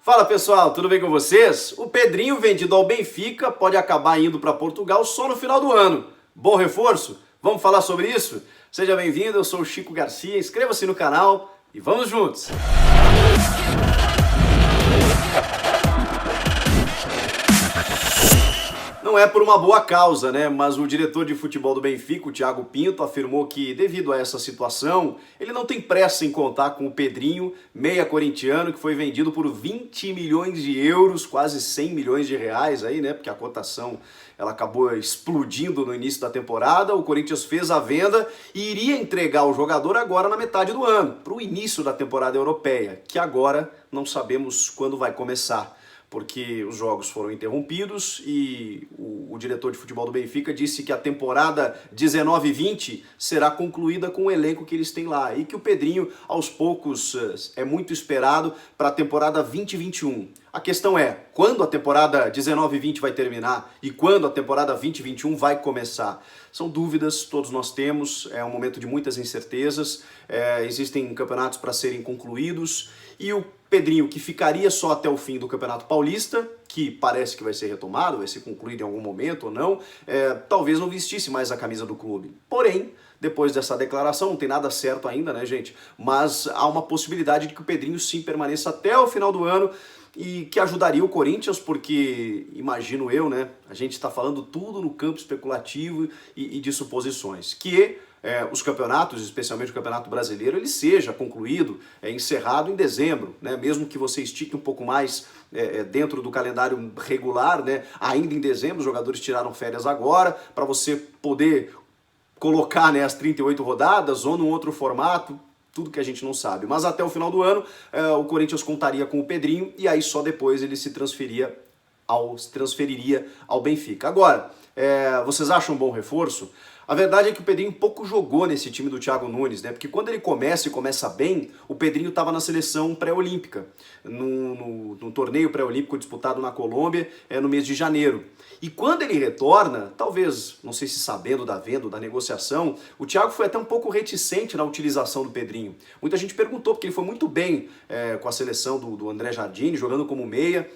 Fala pessoal, tudo bem com vocês? O Pedrinho, vendido ao Benfica, pode acabar indo para Portugal só no final do ano. Bom reforço? Vamos falar sobre isso? Seja bem-vindo, eu sou o Chico Garcia, inscreva-se no canal e vamos juntos! Não é por uma boa causa, né? Mas o diretor de futebol do Benfica, o Thiago Pinto, afirmou que, devido a essa situação, ele não tem pressa em contar com o Pedrinho, meia corintiano, que foi vendido por 20 milhões de euros, quase 100 milhões de reais aí, né? Porque a cotação ela acabou explodindo no início da temporada. O Corinthians fez a venda e iria entregar o jogador agora na metade do ano, para o início da temporada europeia, que agora não sabemos quando vai começar, porque os jogos foram interrompidos e o diretor de futebol do Benfica disse que a temporada 19-20 será concluída com o elenco que eles têm lá e que o Pedrinho, aos poucos, é muito esperado para a temporada 2021. A questão é, quando a temporada 19-20 vai terminar e quando a temporada 20-21 vai começar? São dúvidas, todos nós temos, é um momento de muitas incertezas, existem campeonatos para serem concluídos e o Pedrinho, que ficaria só até o fim do Campeonato Paulista, que parece que vai ser retomado, vai ser concluído em algum momento ou não, talvez não vestisse mais a camisa do clube. Porém, depois dessa declaração, não tem nada certo ainda, né, gente? Mas há uma possibilidade de que o Pedrinho sim permaneça até o final do ano e que ajudaria o Corinthians, porque, imagino eu, né, a gente está falando tudo no campo especulativo e de suposições, que os campeonatos, especialmente o Campeonato Brasileiro, ele seja concluído, encerrado em dezembro, né? Mesmo que você estique um pouco mais dentro do calendário regular, né? Ainda em dezembro, os jogadores tiraram férias agora, para você poder colocar, né, as 38 rodadas ou num outro formato, tudo que a gente não sabe. Mas até o final do ano, o Corinthians contaria com o Pedrinho e aí só depois ele se transferiria ao Benfica. Agora, vocês acham um bom reforço? A verdade é que o Pedrinho pouco jogou nesse time do Thiago Nunes, né? Porque quando ele começa bem, o Pedrinho estava na seleção pré-olímpica, no torneio pré-olímpico disputado na Colômbia no mês de janeiro. E quando ele retorna, talvez, não sei se sabendo da venda ou da negociação, o Thiago foi até um pouco reticente na utilização do Pedrinho. Muita gente perguntou, porque ele foi muito bem com a seleção do André Jardine, jogando como meia.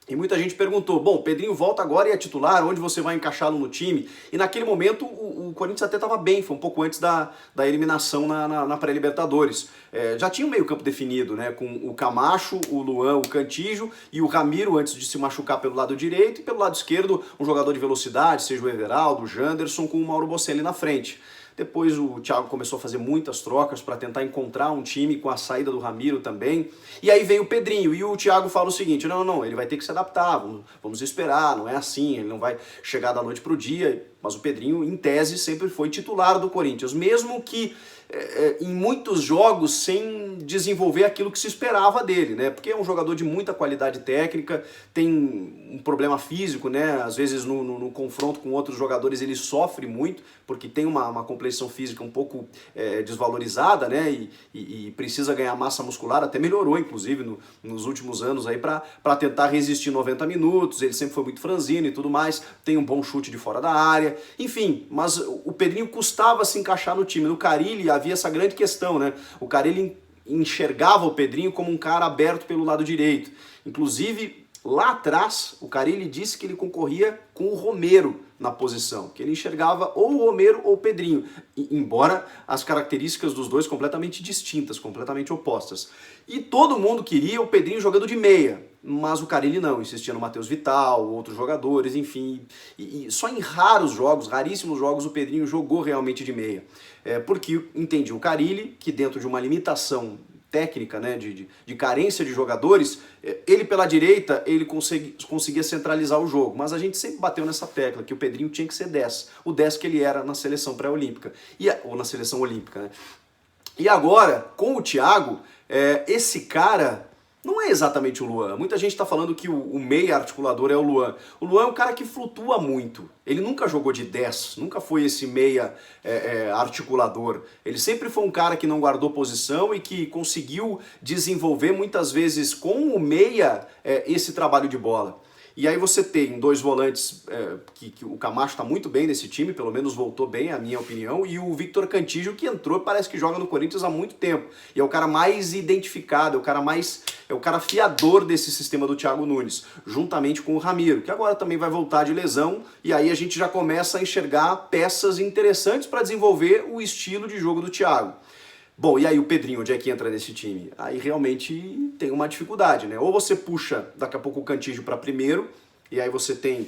E muita gente perguntou, bom, o Pedrinho volta agora e é titular, onde você vai encaixá-lo no time? E naquele momento o Corinthians até estava bem, foi um pouco antes da eliminação na pré-Libertadores. Já tinha um meio campo definido, né, com o Camacho, o Luan, o Cantillo e o Ramiro antes de se machucar pelo lado direito e pelo lado esquerdo um jogador de velocidade, seja o Everaldo, o Janderson com o Mauro Bocelli na frente. Depois o Thiago começou a fazer muitas trocas para tentar encontrar um time com a saída do Ramiro também. E aí veio o Pedrinho e o Thiago fala o seguinte, não, ele vai ter que se adaptar, vamos esperar, não é assim, ele não vai chegar da noite para o dia. Mas o Pedrinho, em tese, sempre foi titular do Corinthians, mesmo que em muitos jogos sem desenvolver aquilo que se esperava dele, né? Porque é um jogador de muita qualidade técnica, tem um problema físico, né? Às vezes no confronto com outros jogadores ele sofre muito, porque tem uma complexão física um pouco desvalorizada, né? E precisa ganhar massa muscular, até melhorou, inclusive, nos últimos anos aí para tentar resistir 90 minutos, ele sempre foi muito franzino e tudo mais, tem um bom chute de fora da área, enfim, mas o Pedrinho custava se encaixar no time. No Carille havia essa grande questão, né? O Carille enxergava o Pedrinho como um cara aberto pelo lado direito. Inclusive, lá atrás, o Carille disse que ele concorria com o Romero na posição, que ele enxergava ou o Romero ou o Pedrinho, embora as características dos dois completamente distintas, completamente opostas. E todo mundo queria o Pedrinho jogando de meia, mas o Carille não, insistia no Matheus Vital, outros jogadores, enfim, e só em raros jogos, raríssimos jogos, o Pedrinho jogou realmente de meia, porque entendi o Carille, que dentro de uma limitação técnica, né, de carência de jogadores, ele pela direita, ele conseguia centralizar o jogo, mas a gente sempre bateu nessa tecla, que o Pedrinho tinha que ser 10, o 10 que ele era na seleção pré-olímpica, ou na seleção olímpica, né? E agora, com o Thiago, esse cara não é exatamente o Luan. Muita gente está falando que o meia articulador é o Luan. O Luan é um cara que flutua muito. Ele nunca jogou de 10, nunca foi esse meia articulador. Ele sempre foi um cara que não guardou posição e que conseguiu desenvolver muitas vezes com o meia esse trabalho de bola. E aí você tem dois volantes, que o Camacho está muito bem nesse time, pelo menos voltou bem, é a minha opinião, e o Victor Cantillo, que entrou, parece que joga no Corinthians há muito tempo. E é o cara mais identificado, é o cara fiador desse sistema do Thiago Nunes, juntamente com o Ramiro, que agora também vai voltar de lesão, e aí a gente já começa a enxergar peças interessantes para desenvolver o estilo de jogo do Thiago. Bom, e aí o Pedrinho, onde é que entra nesse time? Aí realmente tem uma dificuldade, né? Ou você puxa daqui a pouco o Cantillo para primeiro, e aí você tem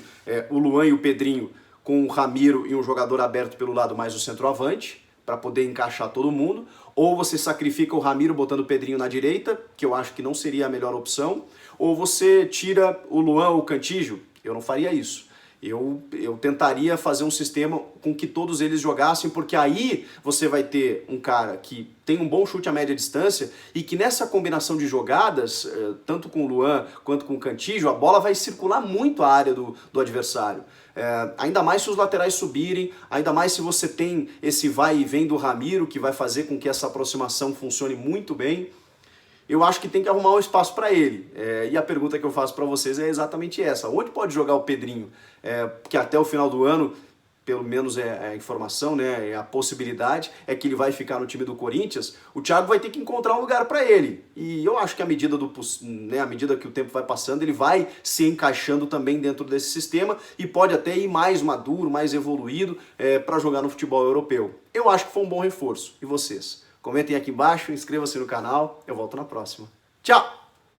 o Luan e o Pedrinho com o Ramiro e um jogador aberto pelo lado mais o centroavante, para poder encaixar todo mundo, ou você sacrifica o Ramiro botando o Pedrinho na direita, que eu acho que não seria a melhor opção, ou você tira o Luan ou o Cantillo. Eu não faria isso. Eu tentaria fazer um sistema com que todos eles jogassem, porque aí você vai ter um cara que tem um bom chute a média distância e que nessa combinação de jogadas, tanto com o Luan quanto com o Cantillo, a bola vai circular muito a área do adversário. Ainda mais se os laterais subirem, ainda mais se você tem esse vai e vem do Ramiro, que vai fazer com que essa aproximação funcione muito bem. Eu acho que tem que arrumar um espaço para ele. E a pergunta que eu faço para vocês é exatamente essa. Onde pode jogar o Pedrinho? Porque até o final do ano, pelo menos é a informação, né, é a possibilidade, é que ele vai ficar no time do Corinthians. O Thiago vai ter que encontrar um lugar para ele. E eu acho que à medida que o tempo vai passando, ele vai se encaixando também dentro desse sistema e pode até ir mais maduro, mais evoluído para jogar no futebol europeu. Eu acho que foi um bom reforço. E vocês? Comentem aqui embaixo, inscreva-se no canal, eu volto na próxima. Tchau!